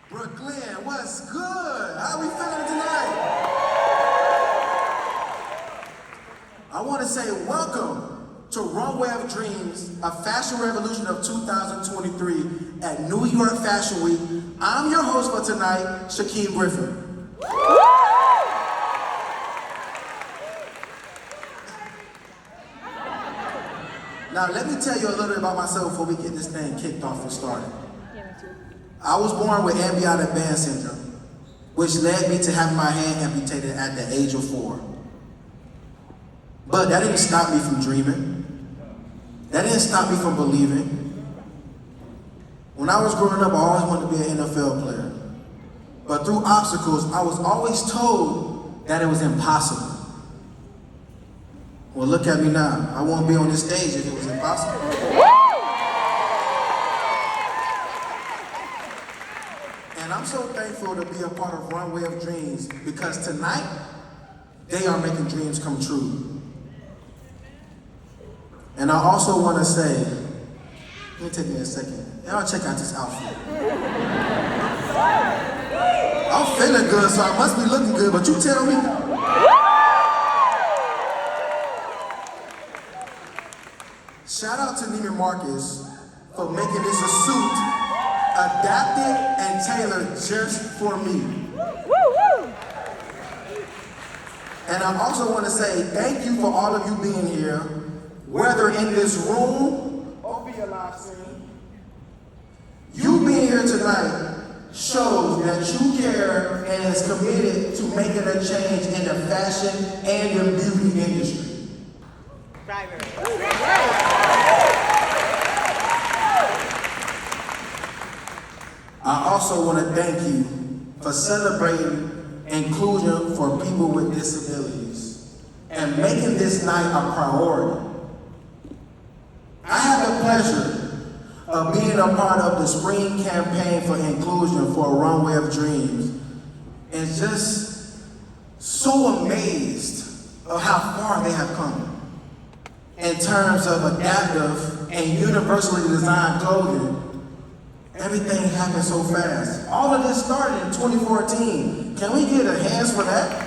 Brooklyn, what's good? How we feeling tonight? I want to say welcome to Runway of Dreams, a fashion revolution of 2023 at New York Fashion Week. I'm your host for tonight, Shaquem Griffin. Now let me tell you a little bit about myself before we get this thing kicked off and started. I was born with amniotic band syndrome, which led me to having my hand amputated at the age of 4. But that didn't stop me from dreaming. That didn't stop me from believing. When I was growing up, I always wanted to be an NFL player. But through obstacles, I was always told that it was impossible. Well, look at me now. I won't be on this stage if it was impossible. And I'm so thankful to be a part of Runway of Dreams because tonight, they are making dreams come true. And I also want to say, let me take me a second. Y'all check out this outfit. I'm feeling good, so I must be looking good, but you tell me. Shout out to Neiman Marcus for making this a suit adapted and tailored just for me. And I also want to say thank you for all of you being here, whether in this room or via live stream. You being here tonight shows that you care and is committed to making a change in the fashion and the beauty industry. I also want to thank you for celebrating inclusion for people with disabilities and making this night a priority. I have the pleasure of being a part of the spring campaign for inclusion for Runway of Dreams and just so amazed of how far they have come in terms of adaptive and universally designed clothing. Everything happened so fast. All of this started in 2014. Can we get a hands for that?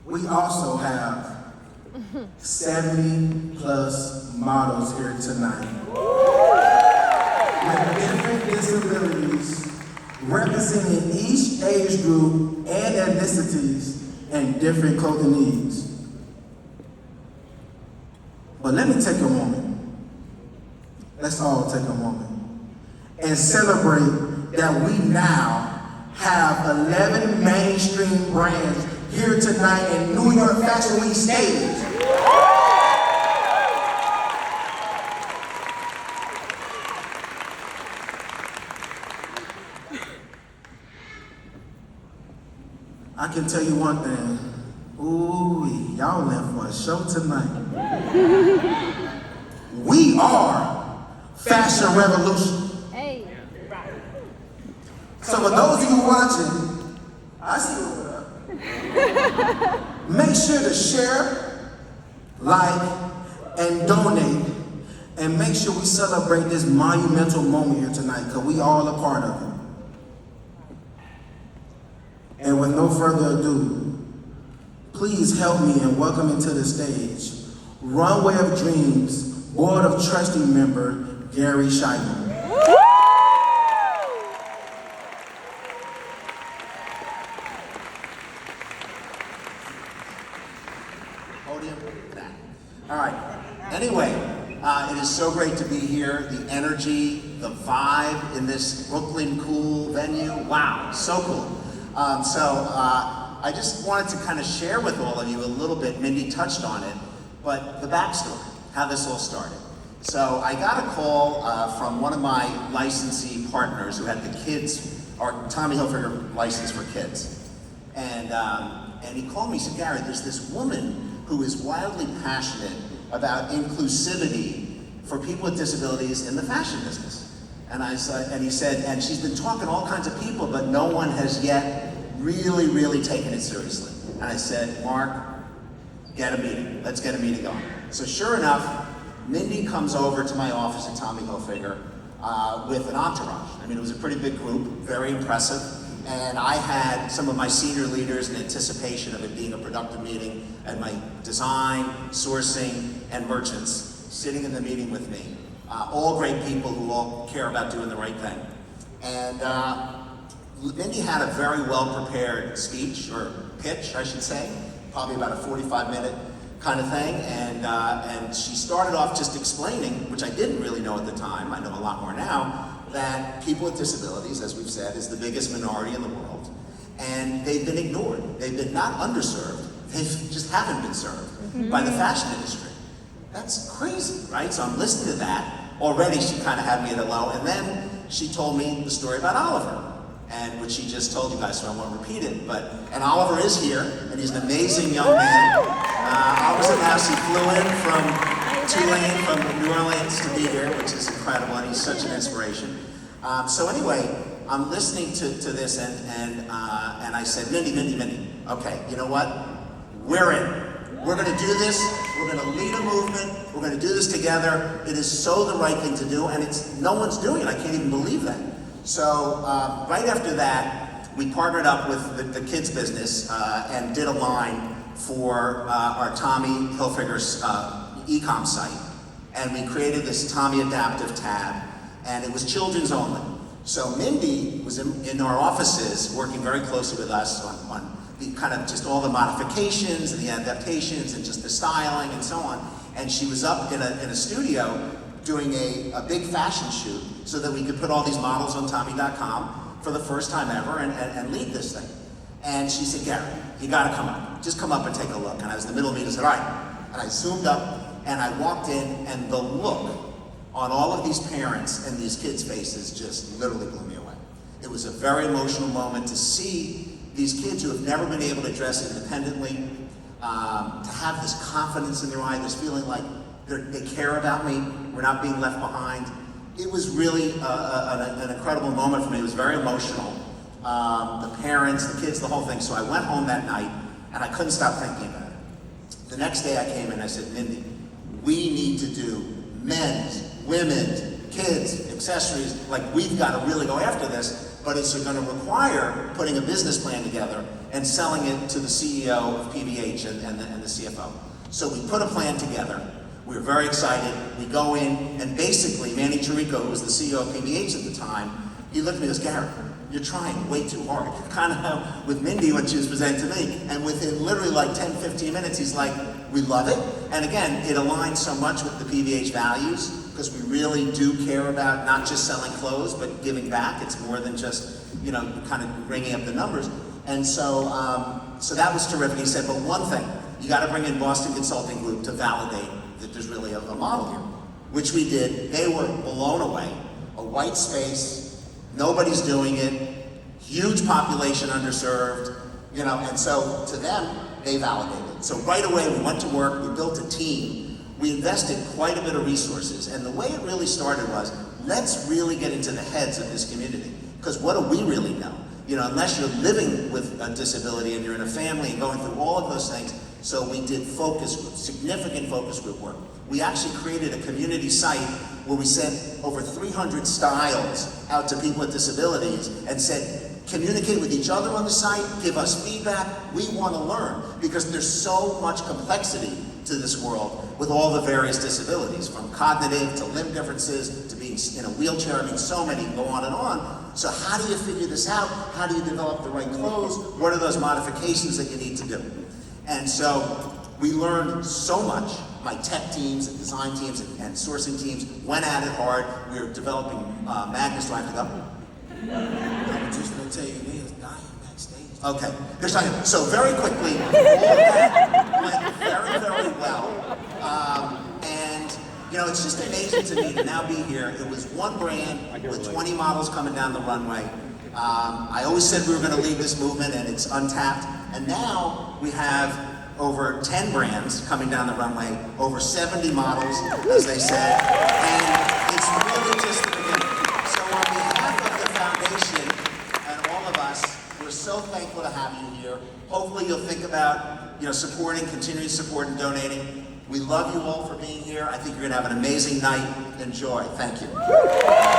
We also have 70 plus models here tonight with different disabilities representing each age group and ethnicities and different clothing needs. But let me take a moment. Let's all take a moment and celebrate that we now have 11 mainstream brands here tonight in New York Fashion Week stage. I can tell you one thing. Ooh, y'all in for a show tonight. We are Fashion Revolution. Hey. So for those of you watching, I see you over there. Make sure to share, like, and donate, and make sure we celebrate this monumental moment here tonight, because we all a part of it. And with no further ado, please help me in welcoming to the stage Runway of Dreams Board of Trustee member Gary Scheibel. Podium back. All right. Anyway, it is so great to be here. The energy, the vibe in this Brooklyn cool venue. Wow, so cool. I just wanted to kind of share with all of you a little bit. Mindy touched on it, but the backstory, how this all started. So I got a call from one of my licensee partners who had the kids, or Tommy Hilfiger license for kids. And he called me, he said, Gary, there's this woman who is wildly passionate about inclusivity for people with disabilities in the fashion business. And he said, and she's been talking to all kinds of people, but no one has yet really taken it seriously. And I said, Mark, get a meeting. Let's get a meeting going. So sure enough, Mindy comes over to my office at Tommy Hilfiger with an entourage. I mean, it was a pretty big group, very impressive. And I had some of my senior leaders in anticipation of it being a productive meeting, and my design, sourcing, and merchants sitting in the meeting with me. All great people who all care about doing the right thing. And Mindy had a very well-prepared speech, or pitch, I should say, probably about a 45-minute kind of thing, and she started off just explaining, which I didn't really know at the time, I know a lot more now, that people with disabilities, as we've said, is the biggest minority in the world, and they've been ignored. They've been not underserved, they just haven't been served by the fashion industry. That's crazy, right? So I'm listening to that. Already she kind of had me at a low, and then she told me the story about Oliver, and which she just told you guys, so I won't repeat it. And Oliver is here, and he's an amazing young man. Oliver's a mouse. He flew in from Tulane, from New Orleans, to be here, which is incredible, and he's such an inspiration. So anyway, I'm listening to this, and I said, Mindy, okay, you know what? We're in. We're going to do this. We're going to lead a movement. We're going to do this together. It is so the right thing to do, and no one's doing it. I can't even believe that. So right after that, we partnered up with the kids business and did a line for our Tommy Hilfiger's e-com site. And we created this Tommy Adaptive tab, and it was children's only. So Mindy was in our offices working very closely with us on the kind of just all the modifications and the adaptations and just the styling and so on. And she was up in a studio doing a big fashion shoot so that we could put all these models on Tommy.com for the first time ever and lead this thing. And she said, Gary, you gotta come up. Just come up and take a look. And I was in the middle of the meeting, I said, all right. And I zoomed up and I walked in, and the look on all of these parents and these kids' faces just literally blew me away. It was a very emotional moment to see these kids who have never been able to dress independently, to have this confidence in their eye, this feeling like they care about me, we're not being left behind. It was really an incredible moment for me. It was very emotional. The parents, the kids, the whole thing. So I went home that night, and I couldn't stop thinking about it. The next day I came in and I said, Mindy, we need to do men's, women's, kids, accessories. Like, we've got to really go after this, but it's going to require putting a business plan together and selling it to the CEO of PVH and the CFO. So we put a plan together. We were very excited. We go in, and basically, Manny Chirico, who was the CEO of PVH at the time, he looked at me and goes, Gary, you're trying way too hard. Kind of with Mindy when she was presenting to me. And within literally like 10, 15 minutes, he's like, we love it. And again, it aligns so much with the PVH values, because we really do care about not just selling clothes, but giving back. It's more than just, kind of bringing up the numbers. And so, so that was terrific. He said, but one thing, you got to bring in Boston Consulting Group to validate that there's really a model here, which we did. They were blown away. A white space, nobody's doing it, huge population underserved, and so to them, they validated. So right away, we went to work, we built a team, we invested quite a bit of resources, and the way it really started was, let's really get into the heads of this community, because what do we really know? Unless you're living with a disability and you're in a family and going through all of those things. So we did focus group, significant focus group work. We actually created a community site where we sent over 300 styles out to people with disabilities and said, communicate with each other on the site, give us feedback, we want to learn, because there's so much complexity to this world with all the various disabilities, from cognitive to limb differences to being in a wheelchair. I mean, so many go on and on. So how do you figure this out? How do you develop the right clothes? What are those modifications that you need to do? And so we learned so much. My tech teams and design teams and sourcing teams went at it hard. We were developing Magnus. Do I have to go? I'm just going to tell you, they was dying backstage. Okay, there's time. So very quickly, all that went very, very well. And, it's just amazing to me to now be here. It was one brand with 20 models coming down the runway. I always said we were going to lead this movement, and it's untapped. And now we have over 10 brands coming down the runway, over 70 models, as they said, and it's really just the beginning. So on behalf of the foundation and all of us, we're so thankful to have you here. Hopefully you'll think about, supporting, continuing support and donating. We love you all for being here. I think you're gonna have an amazing night. Enjoy. Thank you.